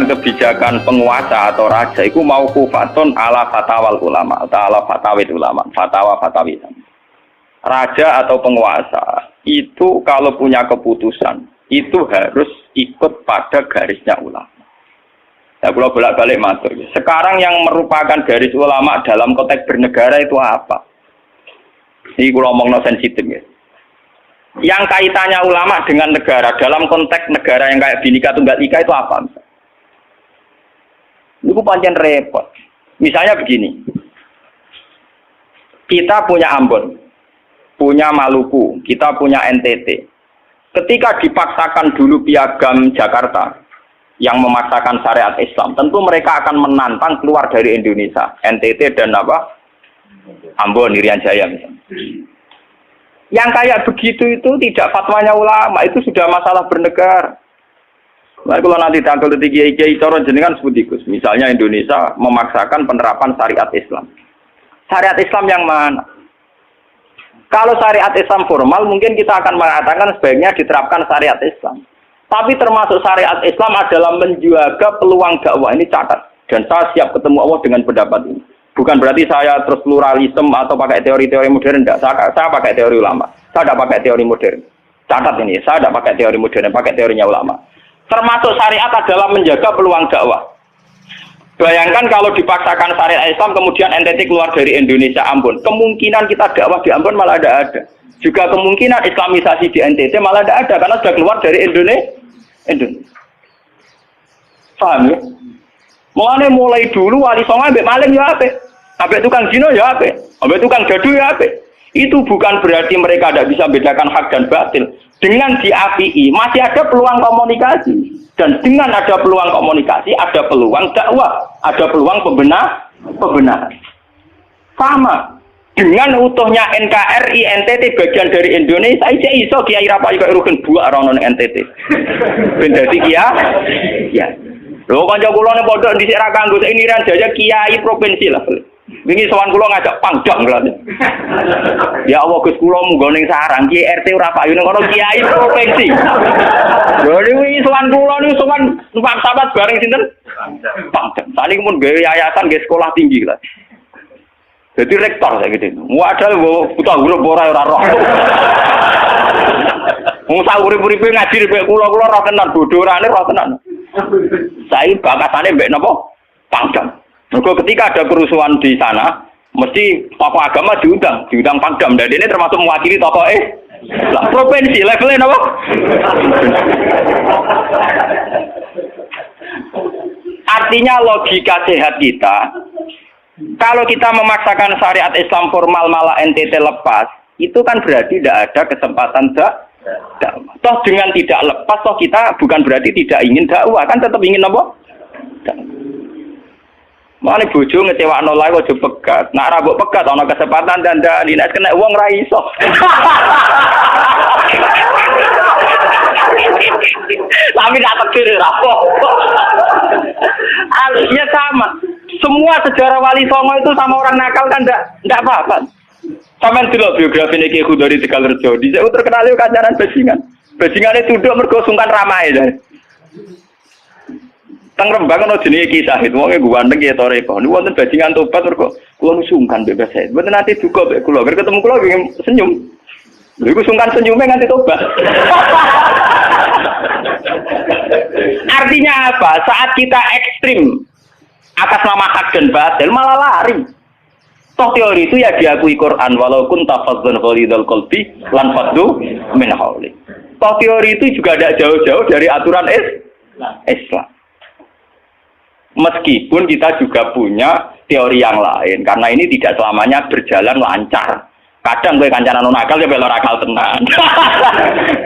kebijakan penguasa atau raja itu mau kufatun ala fatawal ulama atau ala fatawid ulama, fatwa fatawid. Raja atau penguasa itu kalau punya keputusan itu harus ikut pada garisnya ulama. Ya, kalau bolak-balik matur. Sekarang yang merupakan garis ulama dalam konteks bernegara itu apa? Ini kalau ngomong sensitif ya. Yang kaitannya ulama dengan negara dalam konteks negara yang kayak Bhinneka Tunggal Ika itu apa? Itu pancen repot. Misalnya begini, kita punya Ambon, punya Maluku, kita punya NTT. Ketika dipaksakan dulu piagam Jakarta yang memaksakan syariat Islam, tentu mereka akan menantang keluar dari Indonesia, NTT dan apa? Ambon, Irian Jaya misalnya. Yang kayak begitu itu tidak fatwanya ulama, itu sudah masalah bernegara. Nah, kalau nanti tanggal kiai cara jenengan seperti itu. Misalnya Indonesia memaksakan penerapan syariat Islam. Syariat Islam yang mana? Kalau syariat Islam formal mungkin kita akan mengatakan sebaiknya diterapkan syariat Islam. Tapi termasuk syariat Islam adalah menjaga peluang dakwah, ini catat. Dan saya siap ketemu Allah dengan pendapat ini. Bukan berarti saya terus pluralisme atau pakai teori-teori modern. Tidak, saya pakai teori ulama. Saya tidak pakai teori modern. Catat ini, saya tidak pakai teori modern, pakai teorinya ulama. Termasuk syariat adalah menjaga peluang dakwah. Bayangkan kalau dipaksakan syariat Islam kemudian NTT keluar dari Indonesia, Ambon. Kemungkinan kita dakwah di Ambon malah ada. Juga kemungkinan Islamisasi di NTT malah ada karena sudah keluar dari Indonesia. Paham ya? Mulai dulu wali songo ambek maling ya apik. Ambek tukang zina ya apik. Ambek tukang gaduh ya apik. Itu bukan berarti mereka tidak bisa bedakan hak dan batil. Dengan diapii, masih ada peluang komunikasi. Dan dengan ada peluang komunikasi, ada peluang dakwah. Ada peluang pembenahan. Sama. Dengan utuhnya NKRI, NTT bagian dari Indonesia, saya iso Kiai Rapai kok rugen buak rono NTT. Ben dadi kiai. Ya. Lho kanca kula ning pondok dhisik ra kanggo ini Irian Jaya kiai provinsi lah. Wingi sowan kula ngajak pangdam lho. Ya Allah Gus kula munggo ning sarang Ki RT ora payu ning kono kiai provinsi. Lho wingi sowan kula niku sowan numpak sahabat bareng sinten? Pangdam. Saniki mun gawe yayasan nggih sekolah tinggi lah. Jadi rektor saya gitu. Wadah buta huruf ora roh. Wong sak urip-uripe ngaji mek kula roh tenan bodorane roh tenan. Saya bakasane mbek napa? Pangdam. Mergo ketika ada kerusuhan di sana, mesti tokoh agama diundang Pangdam. Dan ini termasuk mewakili tokoh provinsi levelnya napa? Artinya logika sehat kita, kalau kita memaksakan syariat Islam formal malah NTT lepas, itu kan berarti tidak ada kesempatan dakwah. Toh dengan tidak lepas, toh kita bukan berarti tidak ingin dakwah, kan tetap ingin apa? Mane bojo ngecewakno lae aja pegat. Nek ora mbok pegat ana kesempatan dandani nek kena wong ra iso. Tapi tak tekir ra apa. Artinya sama. Semua sejarah Wali Songo itu sama orang nakal kan enggak apa-apa. Sampeyan delok biografi Ki Khudari Tegalrejo. Dhisik terkenal yo kancanan bajingan. Bajingane tunduk mergo sungkan ramae. Teng Rembang ana jenenge Ki Sahid, wonge ganteng ya toreko. Niku wonten bajingan tobat mergo kula sungkan bebas saya. Mboten nate duka mek kula, ger ketemu kula nggih senyum. Lha iku sungkan senyume nganti tobat. Artinya apa? Saat kita ekstrim atas nama hak dan batil malah lari. Toh teori itu ya diakui Quran walaupun tafadzun ghalidul qalbi lan faddu min haulik. Toh teori itu juga tidak jauh-jauh dari aturan Islam. Meskipun kita juga punya teori yang lain, karena ini tidak selamanya berjalan lancar. Kadang gue kancanan nakal ya belok akal tenan.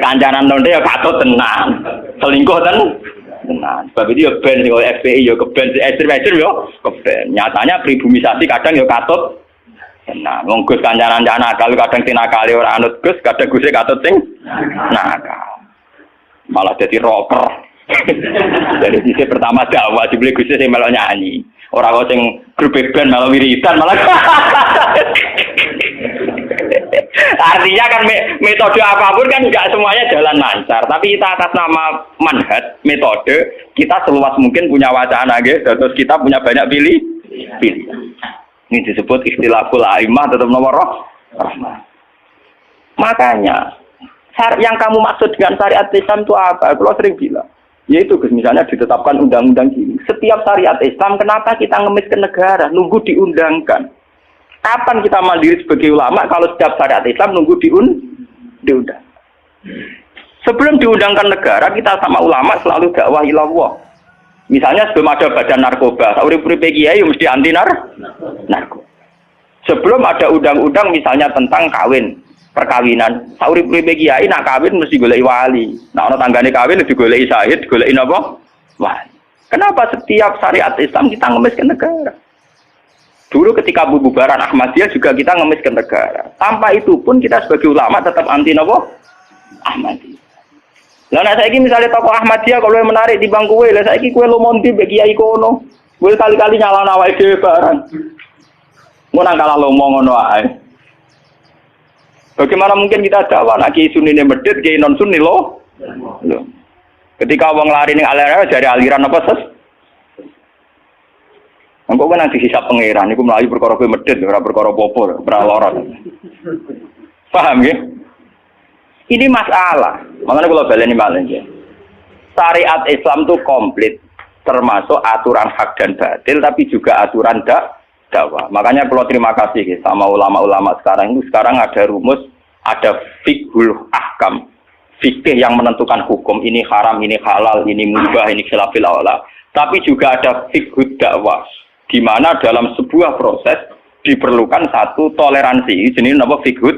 Kancanan nonde ya katut tenan. Selingkuh tenan. Sebab itu ya ben sing FPI ya keben ekstrem ya keben. Nyatanya pribumisasi kadang ya katut tenan. Wong Gus kancanan nakal kadang tinakali ora anut Gus, kadang Gus katut sing nakal. Malah jadi rocker. Dari sisi pertama dakwah dibeli Gusti sing melok nyanyi. Ora kok sing grup band malah wiridan malah. Artinya kan metode apapun kan nggak semuanya jalan lancar. Tapi kita atas nama manhaj, metode, kita seluas mungkin punya wacana, gitu. Terus kita punya banyak pilih. Ini disebut istilahul aimah tetap nomor rahmah. Makanya yang kamu maksud dengan syariat Islam itu apa? Kalau sering bilang, yaitu misalnya ditetapkan undang-undang gini. Setiap syariat Islam, kenapa kita ngemis ke negara? Nunggu diundangkan. Kapan kita mandiri sebagai ulama kalau setiap syariat Islam nunggu diundang? Sebelum diundangkan negara, kita sama ulama selalu dakwah ilallah. Misalnya sebelum ada badan narkoba, urip-uripe kiai mesti anti narkoba. Sebelum ada undang-undang misalnya tentang kawin, perkawinan, urip-uripe kiai nak kawin mesti goleki wali. Nah ana tanggane kawin mesti goleki syahid, goleki napa? Wali. Kenapa setiap syariat Islam kita ngemis ke negara? Dulu ketika bubaran Ahmadiyah juga kita ngemis ke negara. Tanpa itu pun kita sebagai ulama tetap anti napa? Ahmadiyah. Lah nek saiki misalnya tokoh Ahmadiyah kalau yang menarik di bangku kowe, lah saiki kowe lomonti mbek kiai kono. Kowe kali-kali nyalahno awake dhewe barang. Ngono kalah lomong ngono ae. Bagaimana mungkin kita dakwah nek kiai sunine medhit, kiai non sunni loh. Ketika wong lari ning aliran dari aliran apa ses? Engko kan nanti hisab pangeran niku mlayu perkara kowe medhit ora perkara apa-apa, ora lara. Paham ya? Ini masalah. Makanya kalau baleni malih ya. Syariat Islam itu komplit, termasuk aturan hak dan batil tapi juga aturan dakwah. Makanya kalau terima kasih sama ulama-ulama sekarang itu sekarang ada rumus, ada fiqhul ahkam. Fikih yang menentukan hukum ini haram, ini halal, ini mubah, ini khilafil aula. Tapi juga ada fiqhud dakwah. Di mana dalam sebuah proses diperlukan satu toleransi. Jenis apa fiqhud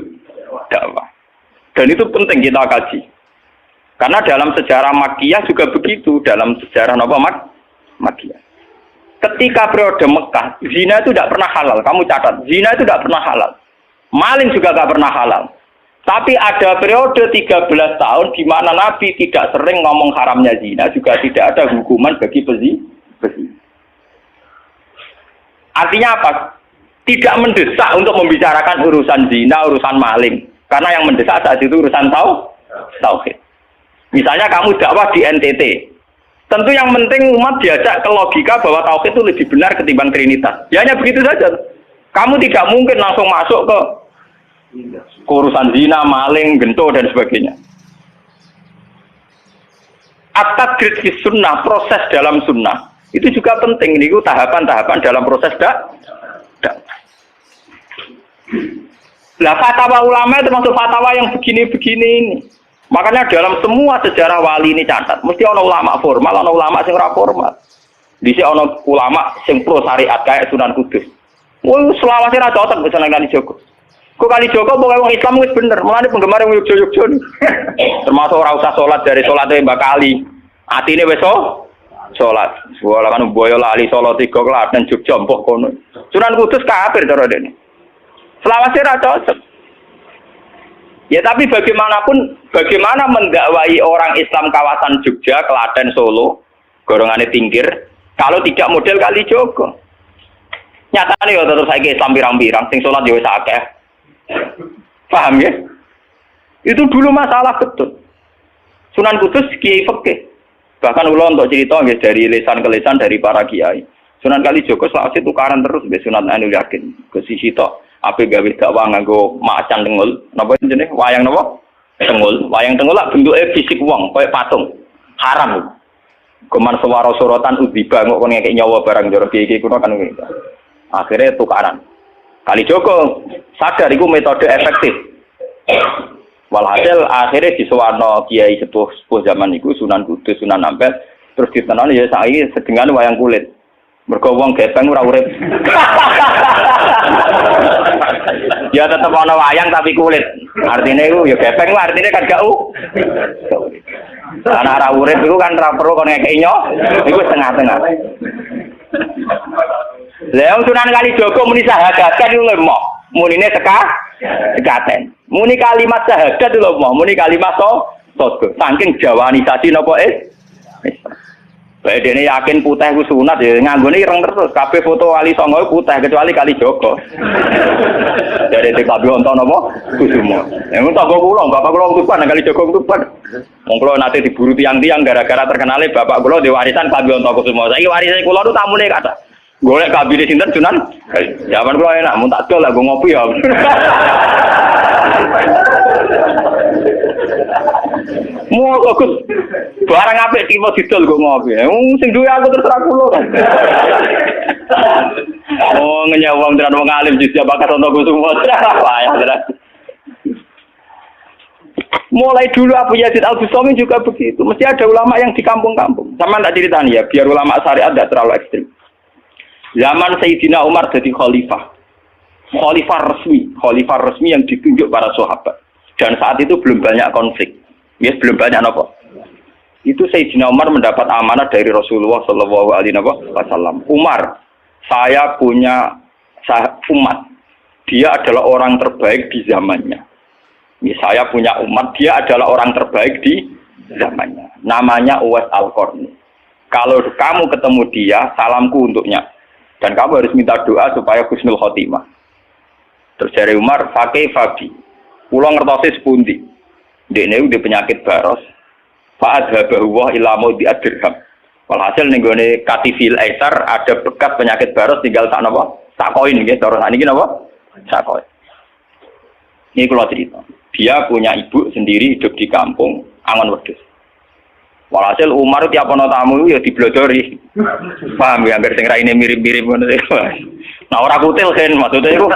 dakwah. Dan itu penting kita kaji. Karena dalam sejarah Makkiyah juga begitu, dalam sejarah apa Makkiyah. Ketika periode Mekah, zina itu tidak pernah halal. Kamu catat, zina itu tidak pernah halal. Maling juga tidak pernah halal. Tapi ada periode 13 tahun di mana Nabi tidak sering ngomong haramnya zina, juga tidak ada hukuman bagi pezina. Artinya apa? Tidak mendesak untuk membicarakan urusan zina, urusan maling. Karena yang mendesak saat itu urusan tauhid. Misalnya kamu dakwah di NTT. Tentu yang penting umat diajak ke logika bahwa tauhid itu lebih benar ketimbang trinitas. Ya hanya begitu saja. Kamu tidak mungkin langsung masuk ke urusan zina, maling, gento dan sebagainya. At-tadrid fi sunnah, proses dalam sunnah. Itu juga penting. Ini tahapan-tahapan dalam proses dakwah. Lah fatwa ulama itu termasuk fatwa yang begini-begini ini. Makanya dalam semua sejarah wali ini catat, mesti ana ulama formal, ana ulama sing ora formal. Dhisik ana ulama sing pro syariat kayak Sunan Kudus. Woi, selawase ra cocok bisa nang Kalijogo. Kok Kalijogo pokoke wong Islam wis bener, mulane penggemar yang Yogyo-Yogyo. Termasuk ora usah salat dari salate Mbak Kali. Atine wis salat. Wala kan boyo lali Solo 3 Klaten Jogja mbok kono. Sunan Kudus kafir cara dene. Selawase ra cocok. Ya tapi bagaimanapun, bagaimana mendakwai orang Islam kawasan Jogja, Klaten, Solo, golongane tingkir, kalau tidak model Kalijogo. Nyatane ya tetep saiki Islam pirang-pirang, sing salat ya wis akeh. Paham ya? Itu dulu masalah betul. Sunan Kudus kiai fikih. Bahkan ulo untuk cerita nggih dari lisan ke lisan dari para kiai. Sunan Kalijogo selawase tukaran terus mbek Sunan Anu Yakin. Ke sisi tok ape gawe dakwah nganggo macan tengul. Napa jenenge? Wayang napa? Tengul. Wayang tengul lak bentuke fisik wong, koyo patung. Haram. Kuman suara sorotan udiba kok kon ngekek nyawa barang jero kiai kuno kan ngene. Akhirnya tukaran. Kalijogo sadar iku metode efektif. Walhasil akhirnya disuwarno kiai sepuh zaman iku Sunan Kudus, Sunan Ampel, terus ditenoni ya saiki sedengan wayang kulit. Mergo wong gepeng ora urip. Ya tetep ana wayang tapi kulit. Artine iku ya gepeng lah, artine kan gak Karena ora urip iku kan ora perlu kon ngekeki nyo, iku setengah-tengah. Lah Sunan Kalijogo muni sahadat kan iku lho, munine sekaten. Muni kalimat syahadat lho, muni kalimat sodo. Saking jawanisasi napa Bae dene yakin putih ku sunat ya nganggone ireng terus. Kabeh foto wali songo putih kecuali kali Joko. Dari TKB onto napa? Kusumo. Yang tangga kula, bapak kula tuban kali Joko tuban. Wong kula nate diburu tiang-tiang gara-gara terkenale bapak kula di warisan KB onto Kusumo. Saiki warise kula tu tamune kata. Golek kabine sinten Sunan? Zaman kula enak mun tak dol lah go ngopi ya. Mau Gus, barang apik tipe didol kok ngopi. Sing duwe aku terserah kula kan. Oh, ngenyawang tenan wong alim jadi bakat untuk Kusumo. Payah tenan. Mulai dulu Abu Yazid Al-Bustami juga begitu. Mesti ada ulama yang di kampung-kampung. Sama tak ceritain ya, biar ulama syariat tidak terlalu ekstrim. Zaman Sayyidina Umar jadi khalifah. Khalifah resmi yang ditunjuk para sahabat. Dan saat itu belum banyak konflik. Yes, belum banyak apa. Itu Sayyidina Umar mendapat amanah dari Rasulullah Shallallahu Alaihi Wasallam. Umar, saya punya umat. Dia adalah orang terbaik di zamannya. Saya punya umat, dia adalah orang terbaik di zamannya. Namanya Uwais Al-Qarni. Kalau kamu ketemu dia, salamku untuknya. Dan kamu harus minta doa supaya husnul khotimah. Terus dari Umar, pakai Fabi. Pulau ngertosis pundi. Dene udah penyakit baros. Fa'adhabahu wa ila maudi ad-dirham. Walhasil ning gone katifil aisar ada bekas penyakit baros tinggal sak napa? Sak koin nggih, cara niki napa? Sak koin. Ini kula cerita. Dia punya ibu sendiri hidup di kampung Angon Wedhus. Walhasil Umar tiap ana tamu ya diblodori. Paham ya, anggere sing raine mirip-mirip ngono. Nah ora kutil kan maksudnya iku.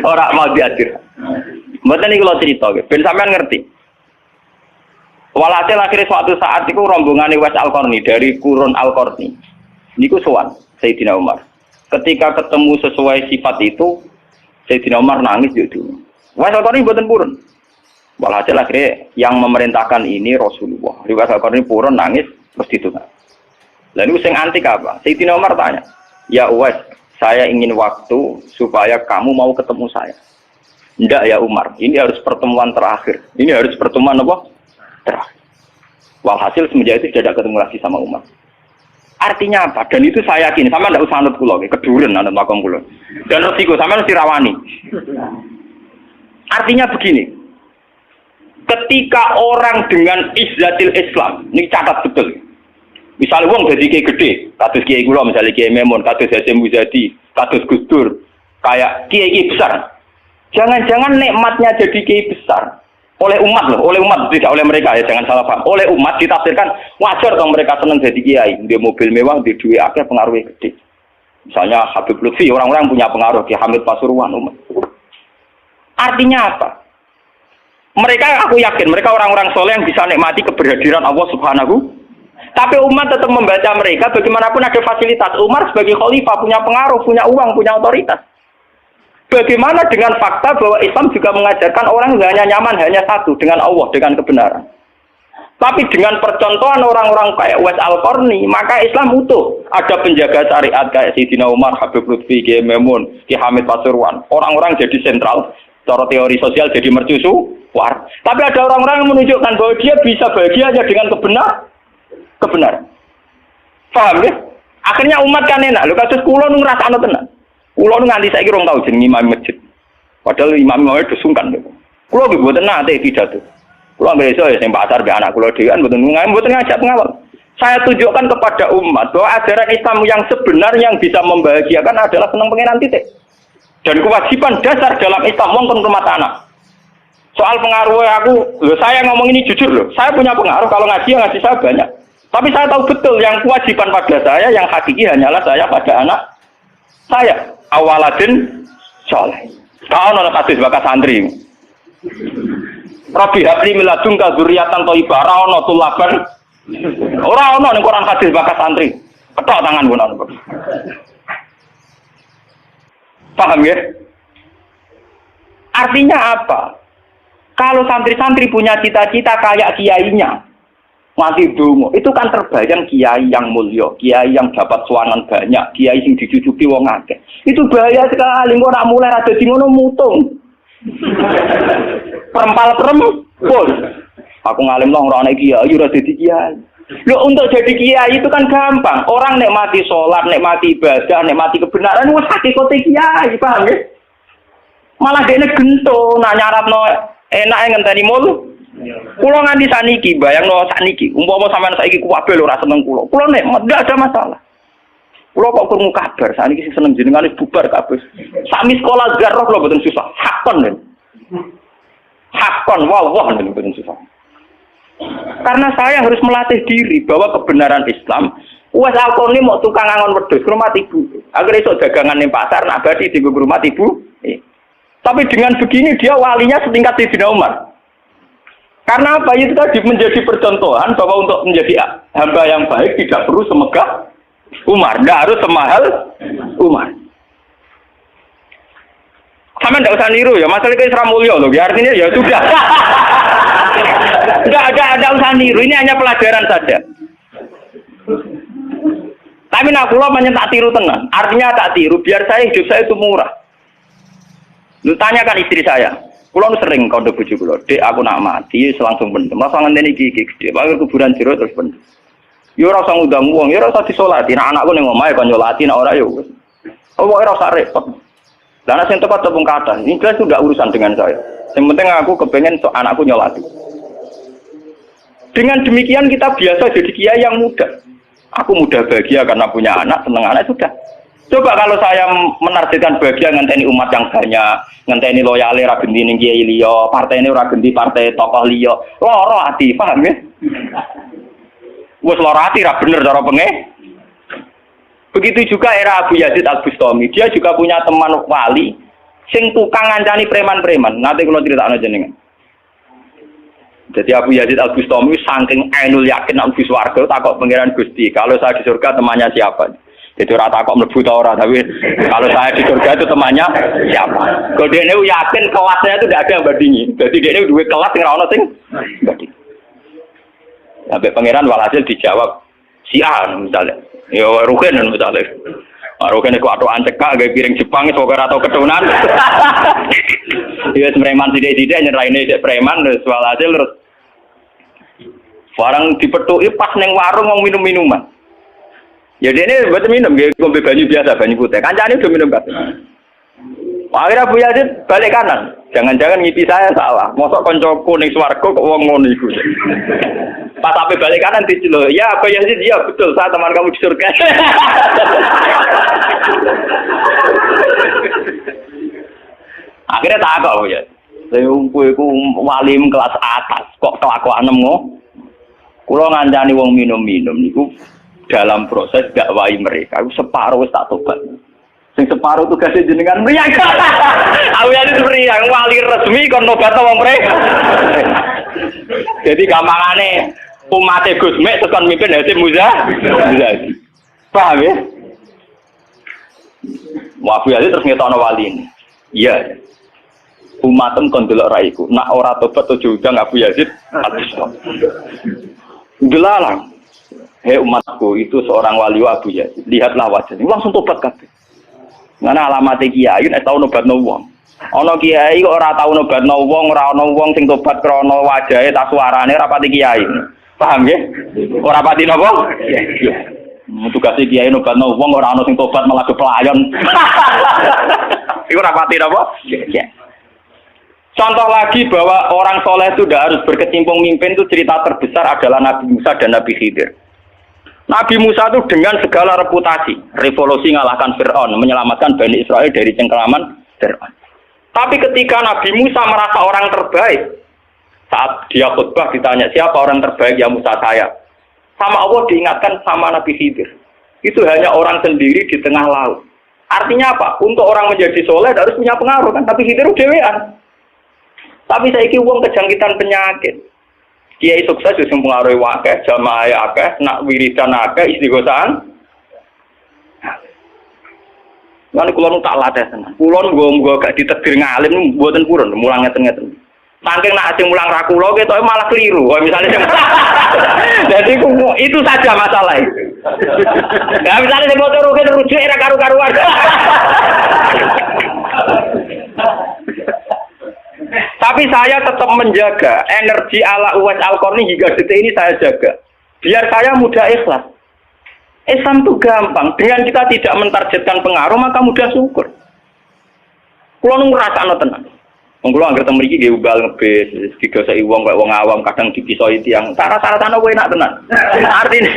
Ora mau diatur. Mboten iki kula cerita nggih, ben sampean ngerti. Walhasil akhirnya suatu saat itu rombongan Uwais Al-Qarni dari Qurun Al-Qarni. Niku sowan Sayyidina Umar. Ketika ketemu sesuai sifat itu, Sayyidina Umar nangis juga. Uwais Al-Qarni mboten purun. Walhasil akhirnya yang memerintahkan ini Rasulullah. Uwais Al-Qarni purun nangis terus ditunggu. Lalu sing antik apa? Sayyidina Umar tanya, "Ya Uwais, saya ingin waktu supaya kamu mau ketemu saya." Tidak ya Umar, ini harus pertemuan terakhir. Ini harus pertemuan apa? Terakhir. Walhasil semenjak itu tidak ketemu lagi sama Umar. Artinya apa? Dan itu saya yakin, sama tidak usah anut kula, keduren anut makom kula. Dan resiko sama harus dirawani. Artinya begini, ketika orang dengan izzatil Islam, ini catat betul. Misalnya wong jadi kiai gede, kados kiai kula misalnya Kiai Memun, kados Hasyim Muzadi, kados Gus Dur, kayak kiai besar. Jangan-jangan nikmatnya jadi kiai besar oleh umat loh, oleh umat tidak oleh mereka ya, jangan salah paham. Oleh umat ditafsirkan wajar dong mereka senang jadi kiai, dia mobil mewah, dia duit akeh, pengaruhnya gede. Misalnya Habib Lutfi, orang-orang punya pengaruh, Ki Hamid Pasuruan umat. Artinya apa? Mereka, aku yakin mereka orang-orang soleh yang bisa nikmati keberhadiran Allah Subhanahu. Tapi umat tetap membaca mereka, bagaimanapun ada fasilitas. Umar sebagai khalifah punya pengaruh, punya uang, punya otoritas. Bagaimana dengan fakta bahwa Islam juga mengajarkan orang hanya nyaman hanya satu, dengan Allah, dengan kebenaran. Tapi dengan percontohan orang-orang kayak Uwais Al-Qarni, maka Islam utuh. Ada penjaga syariat kayak Sayyidina Umar, Habib Lutfi, Kiai Memun, Ki Hamid Pasuruan. Orang-orang jadi sentral, cara teori sosial jadi mercusuar. Tapi ada orang-orang yang menunjukkan bahwa dia bisa bahagia hanya dengan kebenaran. Paham ya? Akhirnya umat kan enak. Lho kasus kula nu ngrasakno tenan. Kula nu nganti saiki rong tau jeneng imam masjid. Padahal imam-imam itu sungkan lho. Kula nggih mboten nate pidato. Kula nggih iso ya sing pasar be anak kula dhewean mboten ngajak pengawal. Saya tunjukkan kepada umat bahwa ajaran Islam yang sebenar yang bisa membahagiakan adalah seneng pengenan titik. Dan kewajiban dasar dalam Islam wong kon rumah tanah. Soal pengaruh aku, lho saya ngomong ini jujur loh. Saya punya pengaruh kalau ngaji saya banyak. Tapi saya tahu betul yang kewajiban pada saya, yang hakiki hanyalah saya pada anak saya. Awaladin soleh. Kau nolak kasus bakas santri. Rabbi habli miladunka dzurriatan thayyibah. Ora ono tulaban. Ora ono ning Quran hadis bakas santri. Ketok tangan ngono. Paham ya? Artinya apa? Kalau santri-santri punya cita-cita kayak kiainya, mati dungo, itu kan terbayang kiai yang mulia, kiai yang dapat suanan banyak, kiai yang dicucupi wong akeh. Itu bahaya sekali, kok nak mulai ada di ngono mutung. Perempal-perempul. Aku ngalim lah ora ana kiai, ora dadi kiai. Loh, untuk jadi kiai itu kan gampang. Orang nikmati sholat, nikmati ibadah, nikmati kebenaran, wah hakikate kiai, paham ya? Malah dene gento, nak nyaratno enak ngenteni mul. Kulo nganti saniki, bayangno saniki, umpama sampean saiki kuwabe lho ora seneng kulo. Kulo nek enggak ada masalah. Kulo kok krungu kabar saniki sing seneng jenengan wis bubar kabeh. Sami sekolah garroh lho mboten susah. Hakon lho. Hakon wah mboten susah. Karena saya harus melatih diri bahwa kebenaran Islam, wes aku ini mau tukang angon wedhus ke rumah ibu. Agar iso dagangan ning pasar nak badi di rumah ibu. Tapi dengan begini dia walinya setingkat Sayyidina Umar. Karena apa? Itu tadi menjadi percontohan bahwa untuk menjadi hamba yang baik tidak perlu semegah Umar, tidak harus semahal Umar. Sama tidak usah niru ya, masalah itu Isra Mulya loh, ya artinya ya sudah. Tidak ada usah niru, ini hanya pelajaran saja. Tapi nak kula pancen tak tiru tenan. Artinya tak tiru, biar saya hidup saya itu murah. Lu tanyakan istri saya. Kula sering kandha bojo kula, "Dek, aku nak mati langsung pendem. Masa ngenteni iki gede, pakai kuburan jero terus pendem." Yo ora usah ngundang wong, yo ora usah disolati. Nek anakku ning omahe kon nyolati, nek ora yo wis. Oh, ora usah repot. Lah nek sing tepat tepung kathah, ini jelas sudah urusan dengan saya. Yang penting aku kepengen anakku nyolati. Dengan demikian kita biasa jadi kiai yang mudah. Aku mudah bahagia karena punya anak, seneng anak sudah. Coba kalau saya menargetkan bahagia ngenteni umat yang banyak, ngenteni loyale ra genti ning kiai liya, partene ora genti partai tokoh liya. Loro ati, paham ya? Wes loro ati ra bener cara penge. Begitu juga era Abu Yazid Al-Bustami, dia juga punya teman wali sing tukang ngancani preman-preman. Nanti kalau critakno jenengan. Jadi Abu Yazid Al-Bustami saking ainul yakin nang bis warga takok pangeran Gusti, kalau saya di surga temannya siapa? Jadi ora takok mlebu ta ora, tapi kalau saya di surga itu temannya siapa? Kalau dia ini yakin kelasnya itu tidak ada yang bandingi. Jadi dia ini dua kelas yang ora ono sing banding. Sampai pangeran walhasil dijawab si A misalnya. Ya Rugen misalnya. Rugen iku atokan cekak gawe piring Jepang iso ora tau ketunan. Dia preman sithik-sithik nyeraine dek preman terus walhasil terus barang dipethuki pas ning warung wong minum-minuman. Ya dene buat minum nggih ngombe banyu biasa, banyu putih. Kancane udah minum kabeh. Akhirnya Abu Yazid balik kanan. Jangan-jangan ngipi saya salah. Mosok koncoku ning swarga kok wong ngono iku. Pas sampai balik kanan diceluk, "Ya Abu Yazid, iya betul, saya teman kamu di surga." Akhirnya tak kok ya. Saya kowe wali kelas atas kok kelakuanem ngono. Kula ngancani wong minum-minum niku dalam proses dakwahi mereka. Aku separuh wis tak tobat. Sing separuh tugasnya jenengan mriyang. Aku ya mriyang wali resmi kon tobat wong mrek. Jadi gampangane umat Gus Mek tekan mimpin Hasim Muzadi. Paham ya? Wafi aja terus ngetokno wali ini. Iya. Umatem kon delok ra iku. Nak ora tobat ojo undang Abu Yazid Al-Bustami. Delalang. Hei umatku, itu seorang wali Abu Yazid. Lihatlah wajahnya. Langsung tobat kabeh. Ngene alamate kiai nek tau nobatno wong. Ana kiai kok ora tau nobatno wong, ora ana wong sing tobat krana wajahe ta suarane ora pati kiai. Paham nggih? Ora pati napa? Iya. Tugase kiai nobatno wong ora ana sing tobat malah kepelayon. Iku ora pati napa? Iya. Contoh lagi bahwa orang soleh itu tidak harus berkecimpung mimpin itu cerita terbesar adalah Nabi Musa dan Nabi Khidir. Nabi Musa itu dengan segala reputasi, revolusi mengalahkan Fir'aun, menyelamatkan Bani Israel dari cengkeraman Fir'aun. Tapi ketika Nabi Musa merasa orang terbaik, saat dia khutbah ditanya siapa orang terbaik, ya Musa saya. Sama Allah diingatkan sama Nabi Khidir. Itu hanya orang sendiri di tengah laut. Artinya apa? Untuk orang menjadi soleh harus punya pengaruh kan? Tapi Khidir dewean. Tapi saiki wong kejangkitan penyakit. Kiai sukses wis mempengaruhi akeh, jamaah akeh, nak wiridan akeh, istighosahan. Lan kula nu tak latih tenan. Kula nggo gak ditedir ngalim mboten purun, mulang ngeten-ngeten. Saking nak sing mulang ra kula ketoke malah keliru. Misalnya sing Jadi itu saja masalah. Ya misalnya sing motor rujuk era karu-karuan. Tapi saya tetap menjaga energi ala Uwais Al-Qarni hingga detik ini saya jaga. Biar saya mudah ikhlas. Islam itu gampang. Dengan kita tidak mentargetkan pengaruh, maka mudah syukur. Kulo nu ngrasakno tenan. Wong kulo anggere teng mriki nggih ubal ngebis, digoseki wong kaya wong awam kadang dipisoi tiyang. Syarat-syaratane kowe enak tenan. Artine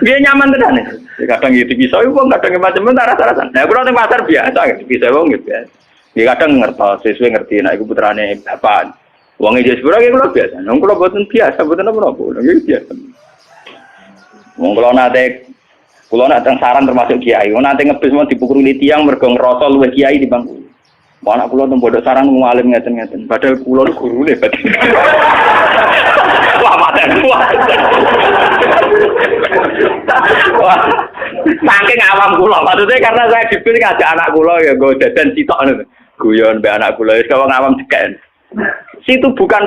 dia nyaman tenan. Kadang dipisoi wong, kadang macam-macam syarat-syaratan. Nah, kulo teng pasar biasa dipisoi wong nggih biasa. Dia kadang ngertos, sesuai ngerti nek iku putrane bapak. Wong iki sepura ki kulo biasa. Wong kulo boten biasa, boten apa-apa. Nggih biasa. Wong kulo nate saran termasuk kiai. Wong nate ngebis mau dipukuli tiyang mergo ngrasa luwih kiai di bangku. Anak kula teng pondok sarang ngalim ngeten-ngeten. Padahal kula gurune berarti. Wah, paten kuat. Wah. Saking awam kula, maksudnya karena saya dipilih ngajak anak kula ya nggo dadan sitok ngono. Guyon mbek anak kula wis wong awam cekek. Situ bukan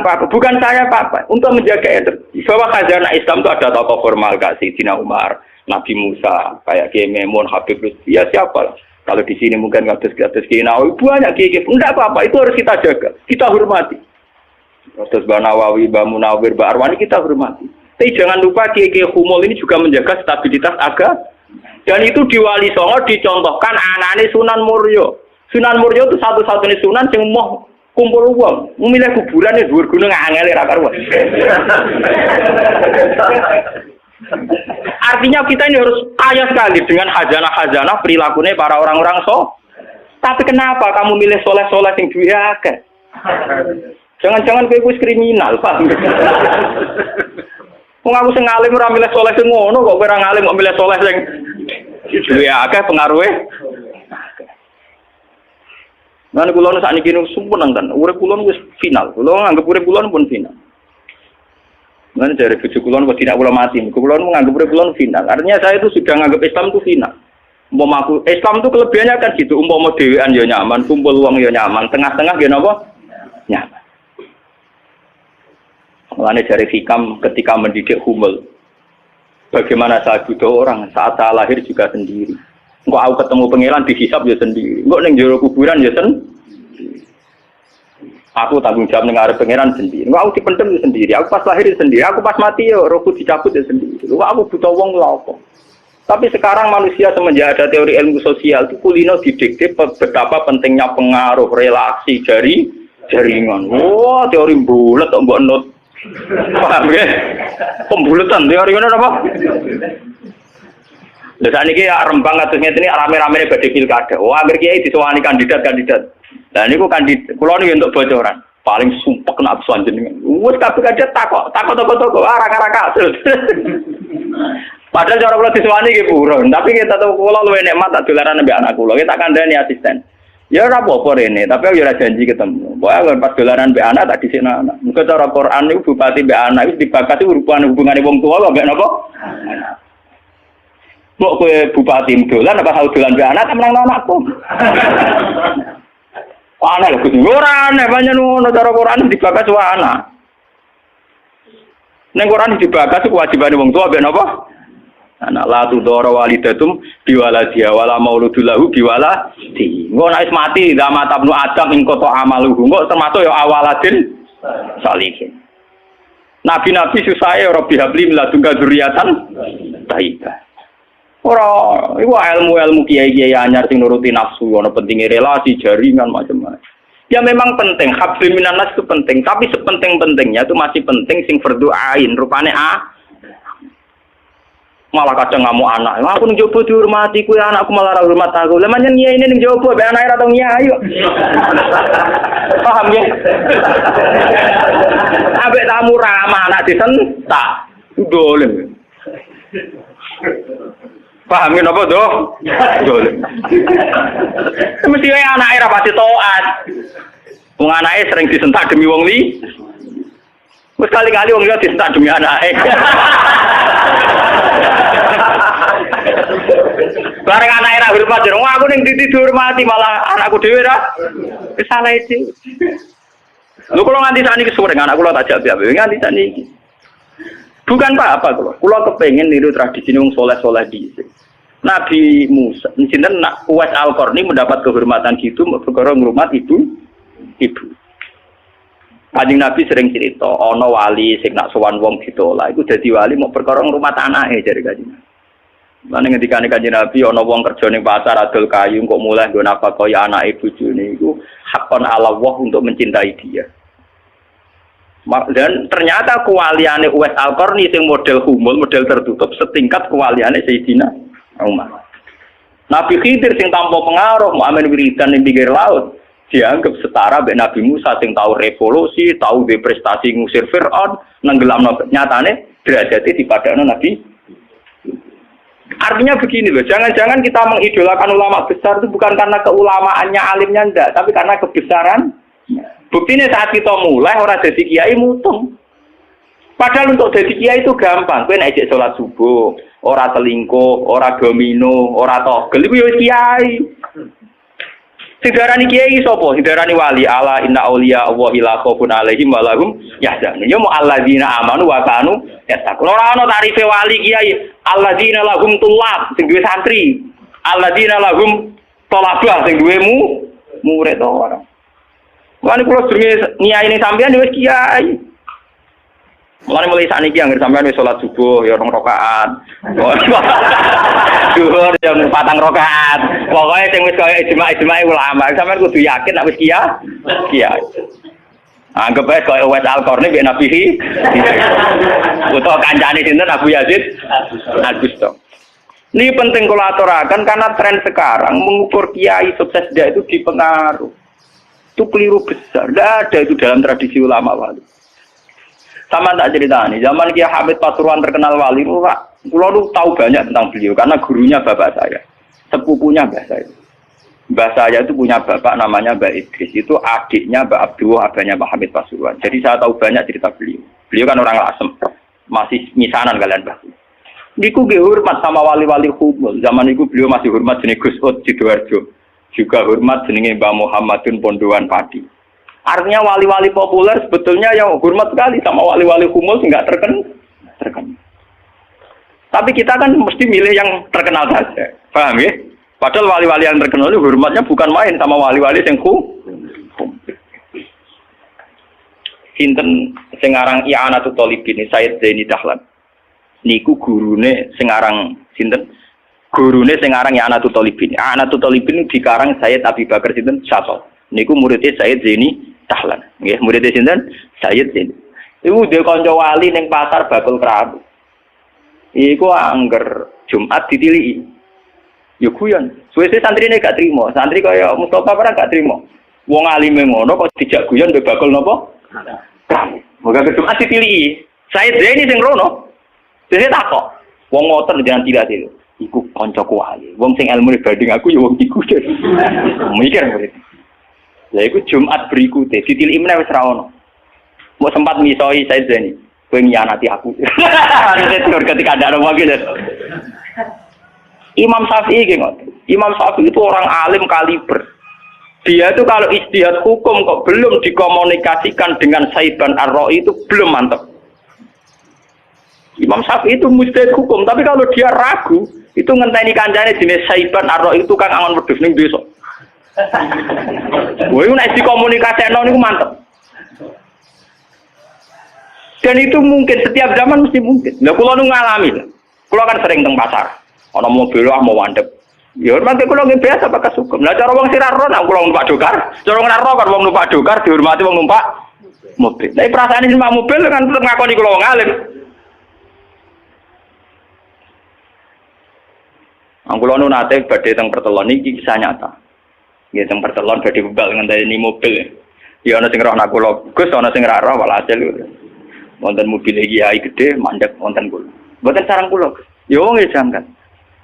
saya apa-apa. Untuk menjaga energi. Bahwa khazanah Islam itu ada tokoh formal Kak Sayyidina Umar, Nabi Musa, kayak Kiai Memun, Habib Lutfi, ya siapa? Kalau di sini mungkin ngatus Kiai Nawawi banyak Kiai. Enggak apa-apa, itu harus kita jaga, kita hormati. Terus Mbak Nawawi, Mbak Munawir, Mbak Arwani kita hormati. Tapi jangan lupa Kiai Humul ini juga menjaga stabilitas agama. Dan itu di Wali Songo dicontohkan anane Sunan Muryo. Sunan Muryo itu satu-satunya sunan yang mau kumpul uang, memilih kuburan ya dhuwur gunung angel ra karuan. Artinya kita ini harus kaya sekali dengan khazanah-khazanah perilakunya para orang-orang Tapi kenapa kamu milih soleh-soleh yang duwe akeh? Jangan-jangan kowe wis kriminal, Pak. Wong aku sing alim ora milih soleh sing ngono kok kowe ora ngalim kok milih soleh sing duwe akeh pengaruhe. Lan kula sakniki niku sumpun nang urip kula wis final. Kula nganggep urip kula pun final. Mana dari bojo kula kok tidak kula mati. Kula menganggap urip kula final. Artinya saya itu sudah menganggap Islam itu final. Umpama aku Islam itu kelebihannya kan gitu. Umpama dhewean ya nyaman, kumpul uang ya nyaman, tengah-tengah ya napa? Nyaman. Mulane dari Hikam ketika mendidik Humul. Bagaimana saya butuh orang saat saya lahir juga sendiri. Engko aku ketemu pangeran dihisab ya sendiri. Engko ning jero kuburan ya sendiri. Aku tanggung jawab ning arep pangeran sendiri. Aku dipendem sendiri. Aku pas lahir sendiri. Aku pas mati ya rohku dicabut ya sendiri. Aku butuh wong lha apa. Tapi sekarang manusia semenjak ada teori ilmu sosial itu kulino didikte betapa pentingnya pengaruh relasi jaringan. Wah, teori bulet kok mbok not. Paham ya? Pembuletan teori ngono apa? Lah sakniki Rembang kados ngene iki rame-rame badhe pilkada. Wah, akhir kiai disowani kandidat. Lah niku kula niku untuk bocoran. Paling sumpek nak absuan jenengan. Wes kabeh kandidat takok arang-arang kasil. Padahal cara kula disowani nggih buron, tapi kita tahu kula luwih nikmat tak dolaran mbek anak kula. Kita kandhani asisten. Ya ora apa-apa rene, tapi aku ora janji ketemu. Pokoke pas dolaran mbek anak tak dhisikno anak. Muga cara Quran niku bupati mbek anak wis dibakati hubungane wong tua mbek napa? Mbok kowe bupati dolan apa tau dolan mbek anak menang anakku. Ana lho kudu ora aneh pancen ngono cara Quran dibakas wae anak. Ning Quran dibakas kewajibane wong tua mbek napa? Anak la tudara walidatum biwaladiha wala mauludulahu biwaladi. Engko nek wis mati zaman tabnu Adam ing kota amaluhu. Engko termasuk ya awaladin salihin. Nabi-nabi susah ya Rabbi habli miladunka dzurriatan thayyibah. Ora, iku ilmu-ilmu kiai-kiai anyar sing nuruti nafsu, ana pentingnya relasi, jaringan macam-macam. Ya memang penting, hablum minanas itu penting, tapi sepenting-pentingnya itu masih penting sing fardhu ain, rupane malah kadang ngamuk anak. Aku ning jowo dihormati, kuwi anakku malah ora hormat aku. Lah manjen nyai ning jowo be anake ora tau nyai yo. Paham ya? Ambek tamu ramah anak disentak. Dolen. Paham ya napa doh? Dolen. Mesti wae anake ra pati taat. Wong anake sering disentak demi wong li. Wes kali-kali wong liya disentak demi anake. Bareng anak era hormat jero aku ning titi dihormati malah anakku dhewe ra salah iki. Lho kula nganti sakniki sore anak kula tak jak-jak nganti sakniki. Bukan apa kula. Kula kepengin niru tradisi wong saleh-saleh dhisik. Nabi Musa, sinten Uwais Al-Qarni mendapat kehormatan gitu perkara ngrumat ibu. Kanjeng Nabi sering cerita, ana wali sing nak sowan wong ditolak iku dadi wali mau perkara ngrumat anake jare Kanjeng Nabi. Lan ngendikane Kanjeng Nabi ana wong kerja ning pasar adol kayu kok mulai nggo nafkahi anake bojone iku hakon ala Allah untuk mencintai dia. Dan ternyata kewaliane Uwais Al-Qarni sing model humul, model tertutup setingkat kewaliane Sayyidina Umar. Nabi Khidir sing tanpa pengaruh muamen wiridan ning pinggir laut dianggap setara mbek Nabi Musa sing tahu revolusi, tahu prestasi ngusir Firaun, nenggelamno nyatane derajate dipadakno Nabi. Artinya begini loh, jangan-jangan kita mengidolakan ulama besar itu bukan karena keulamaannya, alimnya enggak, tapi karena kebesaran. Buktinya saat kita mulai orang jadi kiai mutung. Padahal untuk jadi kiai itu gampang. Kowe nek ijek salat subuh, ora selingkuh, ora domino, ora togel iku ya kiai. Sing darani kiai sapa? Sing darani wali. Ala inna auliya Allahi la khaufun alaihim wa lahum yahzanun. Ya mu alladzina amanu wa kanu yattaqun. Ora ana tarife wali kiai. Alladzina lahum tulab sing duwe santri. Alladzina lahum talabah sing duwe murid ora. Mulane kula jenenge niyaine sampean wis kiai. Mulane mulai sakniki anggere sampean wis salat subuh ya 2 rakaat. Zuhur ya 4 rakaat. Pokoke sing wis kaya ijma' ulama, sampean kudu yakin nek wis kiai. Anggap ae kaya Uwais Al-Qarni mbek Nabi utawa kancane sinten Abu Yazid Al-Bustami. Ini penting kula aturaken karena tren sekarang mengukur kiai sukses dia itu dipengaruh. Itu keliru besar. Tidak ada itu dalam tradisi ulama wali. Sama tak cerita nih, zaman Kiai Hamid Pasuruan terkenal wali, Pulau lu tahu banyak tentang beliau karena gurunya bapak saya, sepupunya mbah saya. Mbah saya itu punya bapak namanya Mbak Idris, itu adiknya Mbak Abdullah, abahnya Mbak Hamid Pasuruan. Jadi saya tahu banyak cerita beliau. Beliau kan orang Lasem, masih misanan kalian Mbah. Niku ge hormat sama wali-wali humul. Zaman itu beliau masih hormat jenis Gus Ud Sidoarjo. Juga hormat jenenge Mbah Muhammadun Pondowan Padi. Artinya wali-wali populer sebetulnya yang hormat sekali sama wali-wali humul sih nggak terkenal. Tapi kita kan mesti milih yang terkenal saja, paham ya? Padahal wali-wali yang terkenal itu hormatnya bukan main sama wali-wali yang Sinten sing aran I'anatul Thalibin Sayyid Zaini Dahlan. Niku gurune sing aran sinten? Gurune sing aran I'anatul Thalibin. I'anatul Thalibin dikarang Sayyid Abi Bakar sinten Syatol. Niku muridé Sayyid Zaini Dahlan. Nggih, muridé sinten? Sayyid Zaini. Iku dhe kanca wali ning pasar bakul kerabu. Iku angger Jumat ditiliki. Ya guyon. Suwe-suwe santrine gak trimo. Santri kaya Mustofa ora gak trimo. Wong alime ngono kok dijak guyon mbek bakul napa? Moga Jumat ditiliki. Sayyid Zaini sing rono. Dene takok. Wong ngoten jangan tidak itu. Iku kancaku wae. Wong sing ilmu banding aku ya wong iku. Mikir murid. Lah iku Jumat berikutnya ditiliki meneh wis ra ono. Mbok sempat misoi Said Zaini. Kowe nyanati aku. Itu ketika ada orang lagi. Imam Syafi'i ki ngoten. Imam Syafi'i itu orang alim kaliber. Dia itu kalau ijtihad hukum kok belum dikomunikasikan dengan Saiban Ar-Ra'i itu belum mantap. Imam Syafi'i itu mujtahid hukum, tapi kalau dia ragu, itu ngenteni kancane jenis Saiban Ar-Ra'i itu kang angon wedhus ning desa. Woi nek dikomunikasekno niku mantep. Dan itu mungkin setiap zaman mesti mungkin. Lah kula nu ngalami. Kula kan sering teng pasar. Ana mobil mau wandep. Ya hormati kula nggih biasa pakai sukum. Lah cara wong sira ro nek kula numpak dokar, cara ora ro kan wong numpak dokar dihormati wong numpak mobil. Tapi perasaan numpak mobil kan tetep ngakoni kula wong alim. Kula nu nate badhe teng pertelon iki kisah nyata. Nggih teng pertelon badhe bebal ngenteni mobil. Ya ana sing roh nak kula, Gus ana sing ra roh walhasil. Wonten mobil kiai gede mandek wonten kula. Mboten sareng kula. Ya wong jangkat.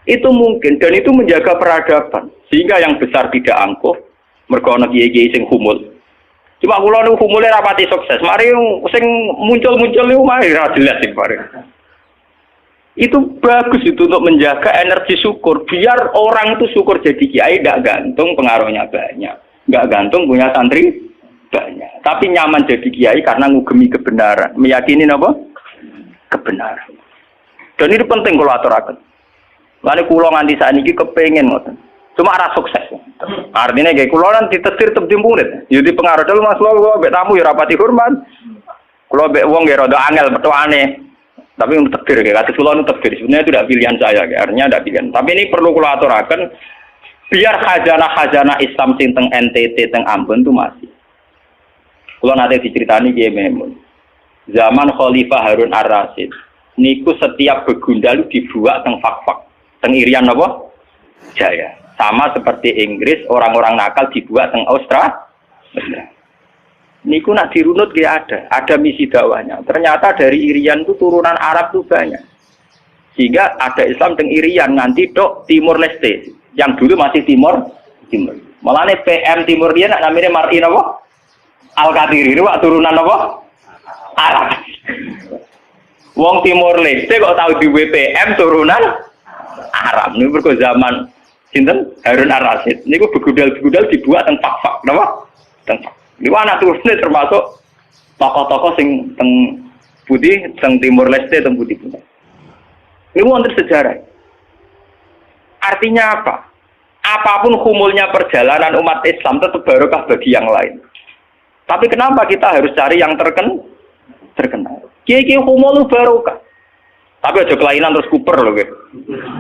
Itu mungkin dan itu menjaga peradaban sehingga yang besar tidak angkuh mergo ana kiai-kiai sing humul. Cuma kula niku humule rapati sukses. Mari sing muncul-muncul niku mari ra jelas sing bareng. Itu bagus itu untuk menjaga energi syukur biar orang itu syukur jadi kiai tidak gantung pengaruhnya banyak, nggak gantung punya santri banyak, tapi nyaman jadi kiai karena ngugemi kebenaran, meyakini apa? Kebenaran. Dan itu penting kalau aturaken. Lalu kulo nganti saat ini kepengen ngoten. Cuma arah sukses. Artinya kayak kula nanti ditetir tep di murid. Yo dipengaruh dulu Mas kula mbek tamu ya rapati hormat. Kula mbek wong ya rada angel petokane. Tapi untuk takdir, kasus kula itu takdir. Sebenarnya itu tidak pilihan saya, artinya tidak pilihan. Tapi ini perlu kula aturaken biar khazanah Islam sing teng NTT teng Ambon itu masih. Kula nate diceritani Kiai Memun. Zaman Khalifah Harun Ar-Rasyid, niku setiap begundal dibuat teng fak-fak, teng Irian apa? Jaya. Sama seperti Inggris, orang-orang nakal dibuat teng Australia. Niku nak dirunut gak ada misi dakwahnya. Ternyata dari Irian itu turunan Arab tuh banyak. Sehingga ada Islam teng Irian nanti dok Timur Leste, yang dulu masih Timur. Malahnya PM Timur dia nak namanya Martin apa? Al-Qadiri itu turunan apa? Arab. Wong Timur Leste kok tahu di WPM turunan Arab. Ini berko zaman sinten Harun Ar-Rasyid. Niku begudal-begudal dibuat teng fak-fak, napa? Teng fak. Niku anak turune termasuk tokoh-tokoh sing teng Budi, teng Timur Leste, teng Budi pun. Niku wonten sejarah. Artinya apa? Apapun humulnya perjalanan umat Islam tetap barokah bagi yang lain. Tapi kenapa kita harus cari yang terkenal? Kiai-kiai humul barokah. Tapi aja kelainan terus kuper loh gitu.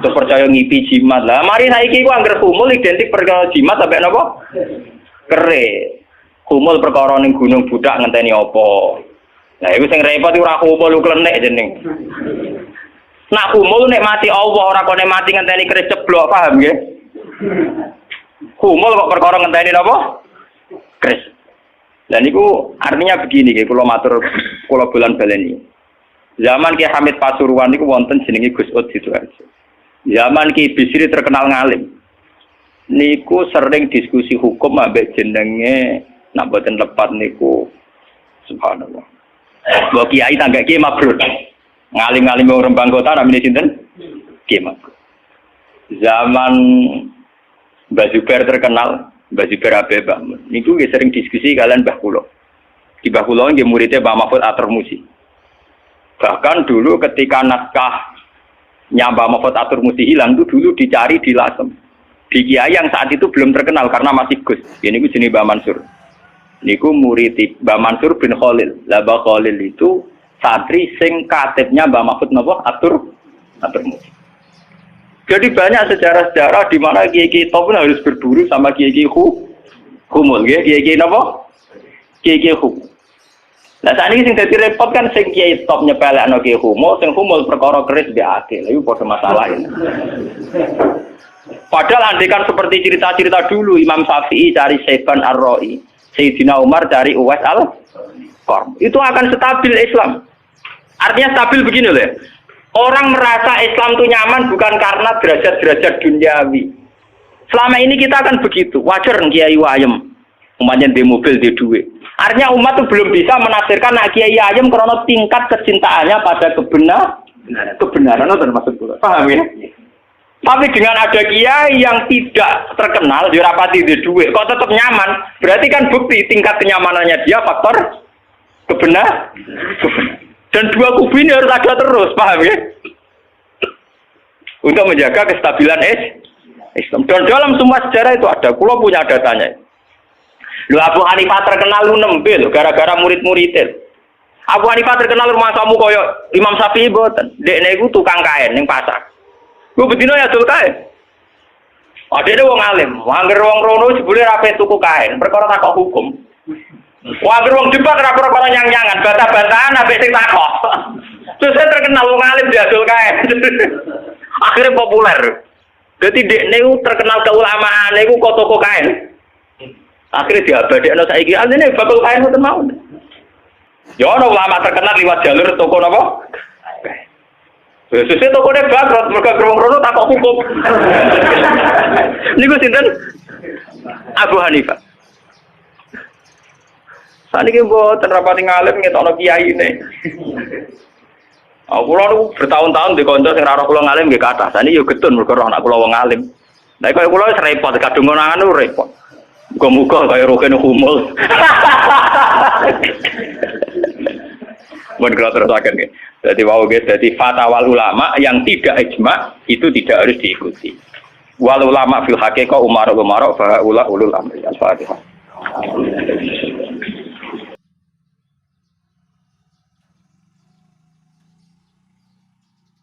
Terus percaya ngipi jimat lah. Mari saiki ku anggere humul identik perkara jimat sampai napa? Kere. Humul perkara ning gunung budak ngenteni apa. Lah iku sing repot ora humul klenek jeneng. Nak humul nek mati Allah ora kok nek mati ngenteni keris ceblok, paham nggih? Humul kok perkara ngenteni napa? Keris. Lah niku artinya begini nggih kula matur kula bulan baleni. Zaman Ki Hamid Pasuruan niku wonten jenenge Gus Ud Sidoarjo. Zaman Ki Bisri terkenal ngalim. Niku sering diskusi hukum ambek jenenge nak boten lepat niku subhanallah. Mbok kiai tangga Ki Mabrur. Ngalim-ngalim wong Rembang Kota namine sinten? Ki Mabrur. Zaman Mbah Zubair terkenal, Mbah Zubair Abeba. Niku sering diskusi kalian Mbah Kula. Di Mbah Kula nggih muridnya Mbah Mahfud Atur-Musi. Bahkan dulu ketika naskah Mbah Mahfud Atur-Musi hilang itu dulu dicari di Lasem. Di kiai yang saat itu belum terkenal karena masih Gus. Ini ku jenis Mbah Mansur. Niku murid Mbah Mansur bin Khalil. Lah Mbah Khalil itu santri sing katibnya Mbah Mahfud Atur-Musi. Jadi banyak sejarah-sejarah di mana kiai-kiai top pun harus berburu sama kiai-kiai humul, kiai-kiai napa? Kiai-kiai humul. Nah saat ini sing dadi repot kan sing kiai top nyepelekno kiai humul, sing humul perkara keris mbek akil. Iku padha masalah ini. Padahal andekan seperti cerita-cerita dulu Imam Syafi'i cari Saiban Ar-Ra'i, Sayyidina Umar cari Uwais Al-Qarn. Itu akan stabil Islam. Artinya stabil begini loh. Orang merasa Islam itu nyaman bukan karena derajat-derajat duniawi. Selama ini kita akan begitu. Wajar kiai wayem, umpamanya di mobil di duit. Artinya umat itu belum bisa menafsirkan nak kiai ayem karena tingkat kecintaannya pada kebenaran itu termasuk pula. Paham ya? Tapi dengan ada kiai yang tidak terkenal di rapati di duit, kok tetap nyaman? Berarti kan bukti tingkat kenyamanannya dia faktor kebenaran. Dan dua kubu ini harus ada terus, paham ya? Untuk menjaga kestabilan Islam. Dan dalam semua sejarah itu ada. Kulo punya datanya. Lu Abu Hanifah terkenal lu nembe lho gara-gara murid-muridnya. Abu Hanifah terkenal rumah kamu koyo Imam Syafi'i boten. Dekne iku tukang kain ning pasar. Ku bedino ya dul kain. Adene wong alim, angger wong rono jebule ra pe tuku kain, perkara takok hukum. Wah, angger wong debat ra perkara nyang-nyangan, bantah-bantahan ambek sing takok. Terus terkenal wong alim dia dul kain. Akhirnya populer. Jadi dekne iku terkenal keulamaan iku kok toko kain. Akhirnya diabadekno saiki asline bakal kain mboten mau. Ya ana ulama terkenal liwat jalur toko napa? Sesuk tokone bangkrut mergo wong rono takok hukum. Niku sinten? Abu Hanifah. Saniki mboten rapati ngalim ngetokno kiyaine. Aku kula bertahun-tahun di kanca sing ora kula ngalim nggih kathah. Saniki yo getun mergo anak kula wong ngalim. Lah kok kula wis repot kadung ngonangan repot. Muga-muga kaya roken humul. Mun kula terusaken nggih. Jadi wau guys, jadi fatwa ulama yang tidak ijma itu tidak harus diikuti. Wal ulama fil haqiqah umara fa ulul amri. Al-Fatihah.